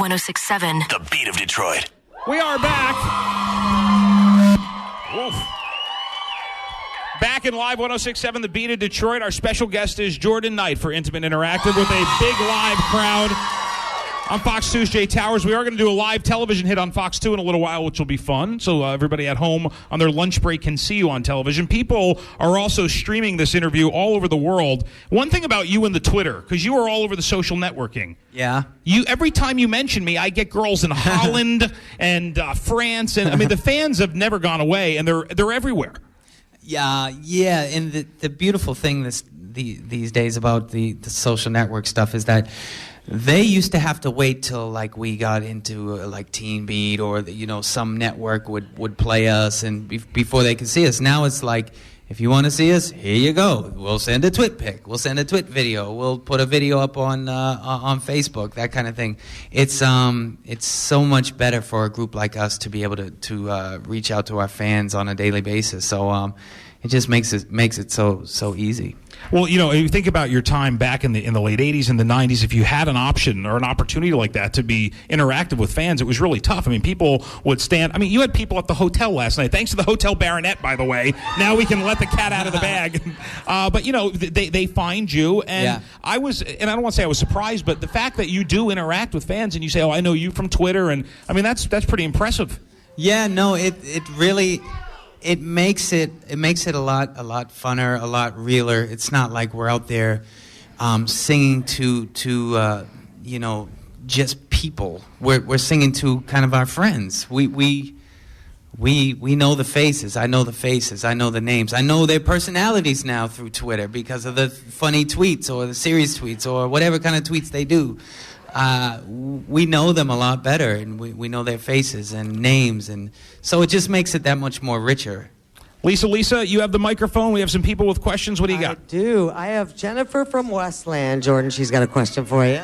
1067. The Beat of Detroit. We are back. Woof. Back in live 1067, The Beat of Detroit. Our special guest is Jordan Knight for Intimate Interactive with a big live crowd on Fox 2's Jay Towers. We are going to do a live television hit on Fox 2 in a little while, which will be fun. So everybody at home on their lunch break can see you on television. People are also streaming this interview all over the world. One thing about you and the Twitter, because you are all over the social networking. Yeah. Every time you mention me, I get girls in Holland and France. And I mean, the fans have never gone away, and they're everywhere. Yeah. And the beautiful thing these days about the social network stuff is that they used to have to wait till like we got into like Teen Beat or some network would play us and before they could see us. Now it's like, if you want to see us, here you go. We'll send a twit pic. We'll send a twit video. We'll put a video up on Facebook. That kind of thing. It's so much better for a group like us to be able to reach out to our fans on a daily basis. So it just makes it so easy. Well, if you think about your time back in the late 80s and the 90s, if you had an option or an opportunity like that to be interactive with fans, it was really tough. I mean, people would stand. I mean, you had people at the hotel last night. Thanks to the Hotel Baronet, by the way. Now we can let the cat out of the bag. But, they find you. And yeah. I don't want to say I was surprised, but the fact that you do interact with fans and you say, oh, I know you from Twitter. And, I mean, that's pretty impressive. Yeah, no, it really... It makes it a lot funner, a lot realer. It's not like we're out there singing to just people. We're singing to kind of our friends. We know the faces. I know the faces. I know the names. I know their personalities now through Twitter because of the funny tweets or the serious tweets or whatever kind of tweets they do. We know them a lot better, and we know their faces and names, and so it just makes it that much more richer. Lisa, you have the microphone. We have some people with questions. What do you got? I do. I have Jennifer from Westland. Jordan, she's got a question for you.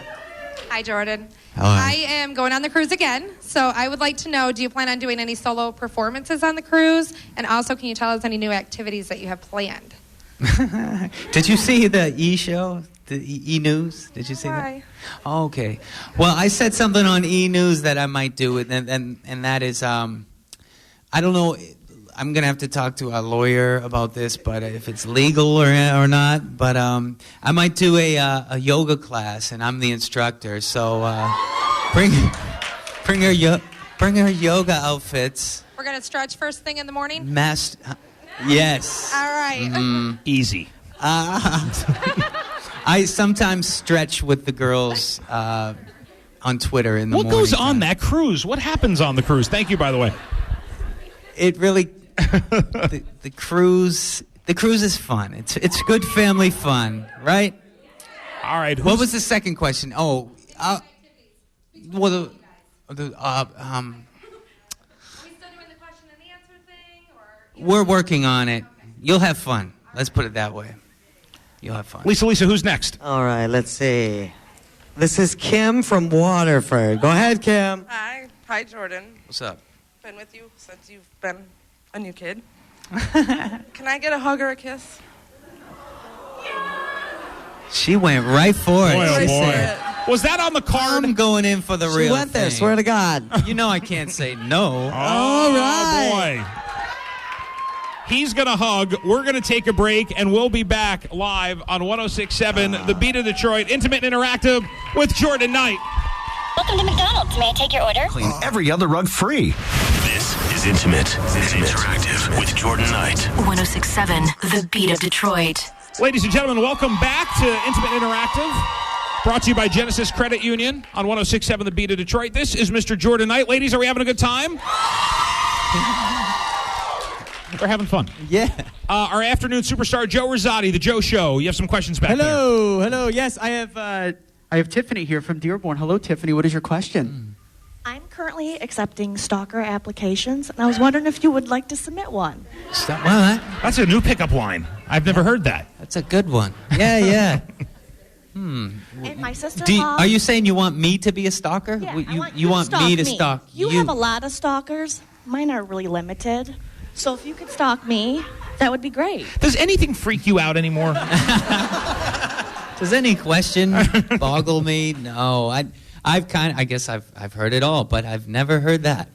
Hi, Jordan. Hi. I am going on the cruise again, so I would like to know, do you plan on doing any solo performances on the cruise? And also, can you tell us any new activities that you have planned? Did you see the E-show? The E-News? Did you see that? Oh, okay. Well, I said something on E-News that I might do, and that is, I don't know, I'm going to have to talk to a lawyer about this, but if it's legal or not, but I might do a yoga class, and I'm the instructor, so bring her yoga outfits. We're going to stretch first thing in the morning? Yes. All right. Mm-hmm. Easy. I sometimes stretch with the girls on Twitter in the morning. What goes on that cruise? What happens on the cruise? Thank you, by the way. It really, the cruise is fun. It's good family fun, right? All right. What was the second question? Oh, Are we still doing the question and answer thing? We're working on it. You'll have fun. Let's put it that way. You'll have fun. Lisa, who's next? All right, let's see. This is Kim from Waterford. Go ahead, Kim. Hi, Jordan. What's up? Been with you since you've been a new kid. Can I get a hug or a kiss? She went right for it. Boy, oh She boy. said, Was that on the card? I'm going in for the She real went there, thing. swear to God. You know I can't say no. All right. boy. He's going to hug. We're going to take a break, and we'll be back live on 106.7, The Beat of Detroit, Intimate and Interactive with Jordan Knight. Welcome to McDonald's. May I take your order? Clean every other rug free. This is Intimate and Interactive with Jordan Knight. 1067, The Beat of Detroit. Ladies and gentlemen, welcome back to Intimate Interactive, brought to you by Genesis Credit Union on 106.7 The Beat of Detroit. This is Mr. Jordan Knight. Ladies, are we having a good time? We're having fun. Yeah. Our afternoon superstar, Joe Rosati, The Joe Show. You have some questions back there. Hello. Yes, I have Tiffany here from Dearborn. Hello, Tiffany. What is your question? I'm currently accepting stalker applications, and I was wondering if you would like to submit one. Well, That's a new pickup line. I've never heard that. that's a good one. Yeah. And my sister-in-law... Are you saying you want me to be a stalker? Yeah, you want me to stalk you? You have a lot of stalkers. Mine are really limited. So if you could stalk me, that would be great. Does anything freak you out anymore? Does any question boggle me? No. I guess I've heard it all, but I've never heard that.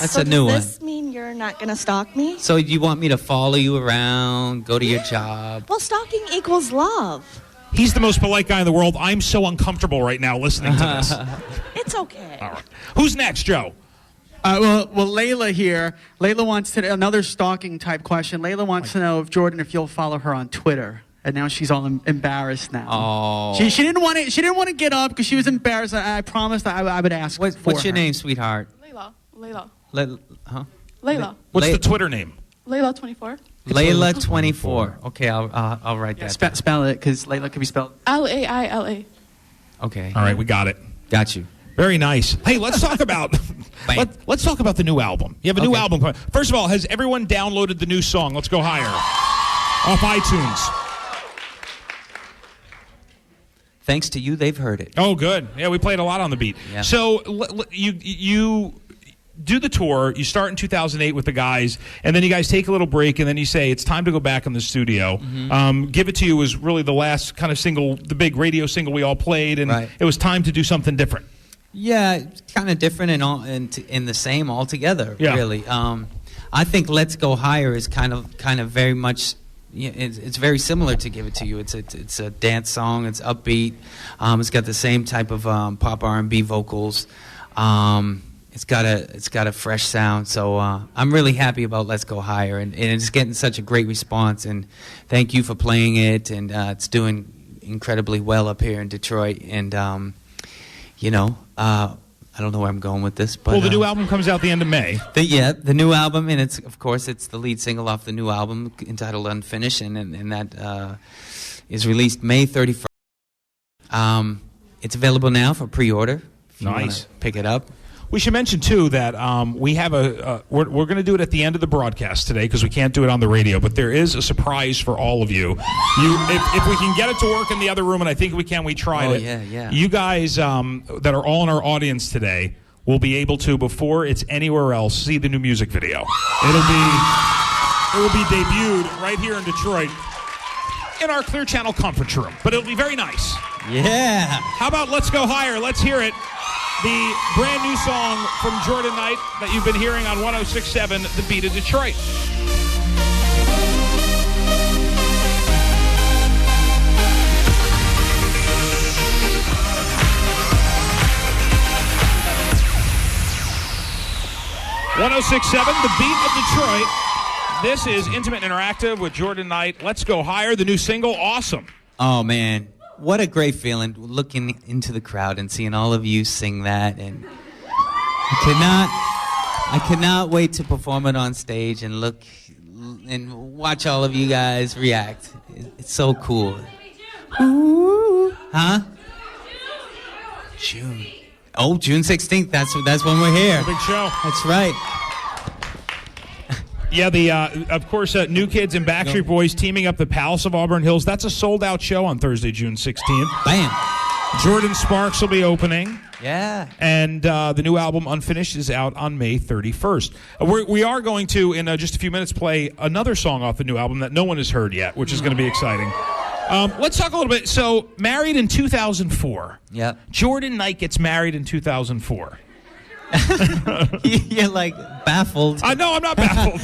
That's So a new one. Does this mean you're not going to stalk me? So you want me to follow you around, go to your job? Well, stalking equals love. He's the most polite guy in the world. I'm so uncomfortable right now listening to this. It's okay. All right. Who's next, Joe? Well, Layla here. Layla wants to another stalking type question. Layla wants to know if you'll follow her on Twitter. And now she's all embarrassed now. Oh. She didn't want to. She didn't want to get up because she was embarrassed. I promised I would ask. What's your name, sweetheart? Layla. Huh? Layla. What's the Twitter name? Layla 24. Layla 24. Okay, I'll write that. Spell it, because Layla could be spelled Laila. Okay. All right, we got it. Got you. Very nice. Hey, let's talk about let's talk about the new album. You have a new album coming. First of all, has everyone downloaded the new song? Let's Go Higher off iTunes. Thanks to you, they've heard it. Oh, good. Yeah, we played a lot on the beat. Yeah. So you do the tour. You start in 2008 with the guys, and then you guys take a little break, and then you say it's time to go back in the studio. Mm-hmm. Give It to You was really the last kind of single, the big radio single we all played, and it was time to do something different. Yeah, it's kind of different in the same altogether. Yeah. Really. I think Let's Go Higher is kind of very much. Yeah, it's very similar to Give It to You. It's a dance song. It's upbeat. It's got the same type of pop R&B vocals. It's got a fresh sound. So I'm really happy about Let's Go Higher, and it's getting such a great response. And thank you for playing it. And it's doing incredibly well up here in Detroit. And I don't know where I'm going with this, but the new album comes out the end of May. The new album, and it's the lead single off the new album entitled Unfinished, and that is released May 31st. It's available now for pre-order. If you want to pick it up. We should mention too that we have we're going to do it at the end of the broadcast today because we can't do it on the radio. But there is a surprise for all of you. If we can get it to work in the other room, and I think we can, we tried it. Yeah. You guys that are all in our audience today will be able to, before it's anywhere else, see the new music video. It will be debuted right here in Detroit in our Clear Channel conference room. But it'll be very nice. Yeah. How about Let's Go Higher? Let's hear it. The brand new song from Jordan Knight that you've been hearing on 106.7, The Beat of Detroit. .106.7, The Beat of Detroit. This is Intimate Interactive with Jordan Knight. Let's Go Higher, the new single. Awesome. Oh, man. What a great feeling looking into the crowd and seeing all of you sing that. And I cannot wait to perform it on stage and look and watch all of you guys react. It's so cool. Ooh. Huh? June. Oh, June 16th. That's when we're here. Big show. That's right. Yeah, of course, New Kids and Backstreet Boys teaming up the Palace of Auburn Hills. That's a sold-out show on Thursday, June 16th. Bam. Jordan Sparks will be opening. Yeah. And the new album, Unfinished, is out on May 31st. We are going to, in just a few minutes, play another song off the new album that no one has heard yet, which is going to be exciting. Let's talk a little bit. So, married in 2004. Yeah. Jordan Knight gets married in 2004. You're like baffled. I know, I'm not baffled.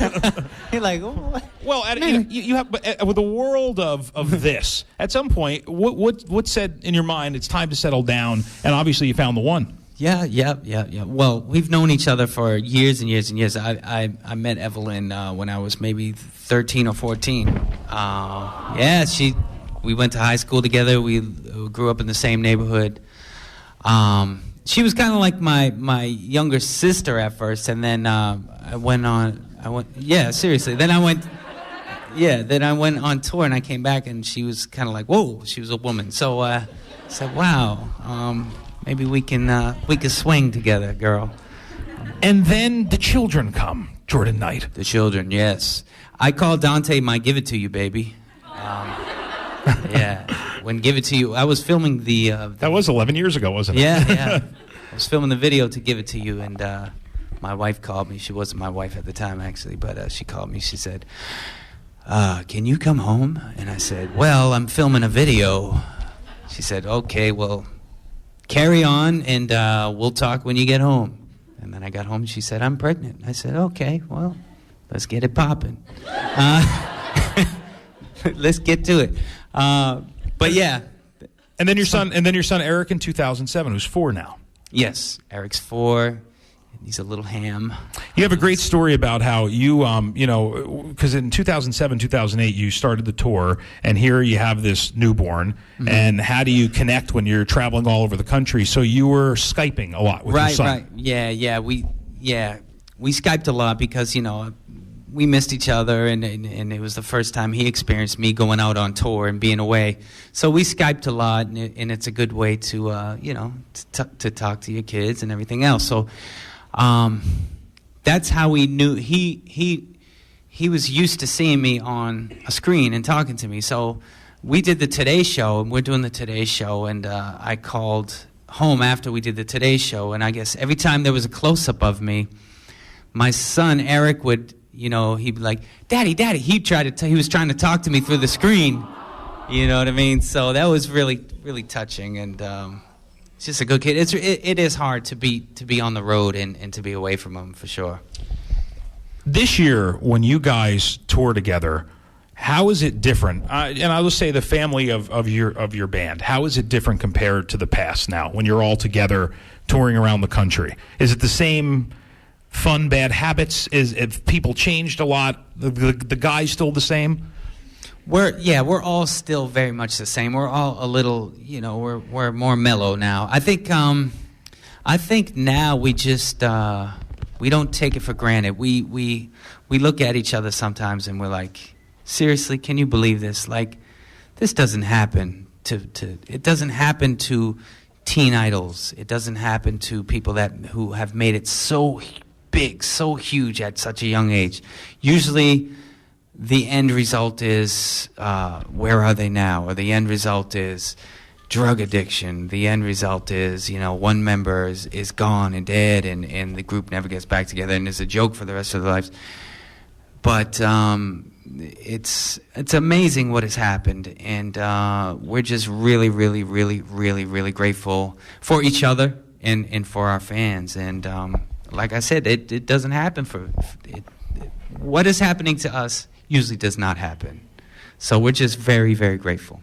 You're like, what? Well, you have with the world of this. At some point, what said in your mind it's time to settle down? And obviously, you found the one. Yeah. Well, we've known each other for years and years and years. I met Evelyn when I was maybe 13 or 14. We went to high school together. We grew up in the same neighborhood. She was kind of like my younger sister at first, and then seriously. Then I went on tour, and I came back, and she was kind of like, whoa, she was a woman. So I said, wow, maybe we can swing together, girl. And then the children come, Jordan Knight. The children, yes. I call Dante my Give It To You baby. Yeah. When Give It To You, I was filming the... that was 11 years ago, wasn't it? Yeah. I was filming the video to Give It To You, and my wife called me. She wasn't my wife at the time, actually, but she called me. She said, can you come home? And I said, well, I'm filming a video. She said, okay, well, carry on, and we'll talk when you get home. And then I got home, and she said, I'm pregnant. I said, okay, well, let's get it popping. Let's get to it. But yeah. And then your son Eric in 2007, who's 4 now. Yes, Eric's 4. He's a little ham. You have a great story about how you, because in 2007, 2008, you started the tour, and here you have this newborn. Mm-hmm. And how do you connect when you're traveling all over the country? So you were Skyping a lot with your son. Right. Yeah. We Skyped a lot because, we missed each other, and it was the first time he experienced me going out on tour and being away. So we Skyped a lot, and it's a good way to, to talk to your kids and everything else. So that's how we knew. He was used to seeing me on a screen and talking to me. So we did the Today Show, and we're doing the Today Show, and I called home after we did the Today Show, and I guess every time there was a close-up of me, my son Eric would, he'd be like, Daddy. He was trying to talk to me through the screen. You know what I mean? So that was really, really touching, and he's just a good kid. It is hard to be on the road and to be away from him, for sure. This year, when you guys tour together, how is it different? And I will say the family of your band. How is it different compared to the past now when you're all together touring around the country? Is it the same fun, bad habits? Have people changed a lot? The guys still the same? We're all still very much the same. We're all a little, we're more mellow now. I think now we just we don't take it for granted. We look at each other sometimes and we're like, seriously, can you believe this? Like, this doesn't happen it doesn't happen to teen idols. It doesn't happen to people who have made it so big, so huge at such a young age. Usually the end result is, where are they now? Or the end result is drug addiction. The end result is, one member is gone and dead, and the group never gets back together, and it's a joke for the rest of their lives. But it's amazing what has happened, and we're just really, really, really, really, really grateful for each other and for our fans. And like I said, it doesn't happen what is happening to us usually does not happen. So we're just very, very grateful.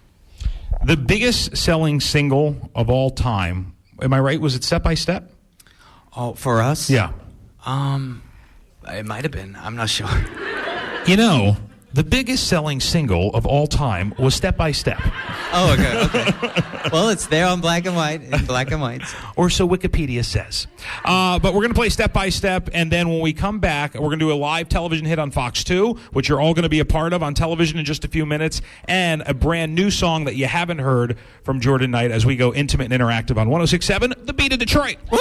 The biggest selling single of all time, am I right? Was it Step by Step? Oh, for us? Yeah. It might have been. I'm not sure. The biggest selling single of all time was Step by Step. Oh, okay. Well, it's there on black and white, in black and white. Or so Wikipedia says. But we're going to play Step by Step, and then when we come back, we're going to do a live television hit on Fox 2, which you're all going to be a part of on television in just a few minutes, and a brand new song that you haven't heard from Jordan Knight as we go intimate and interactive on 106.7, The Beat of Detroit. Woo!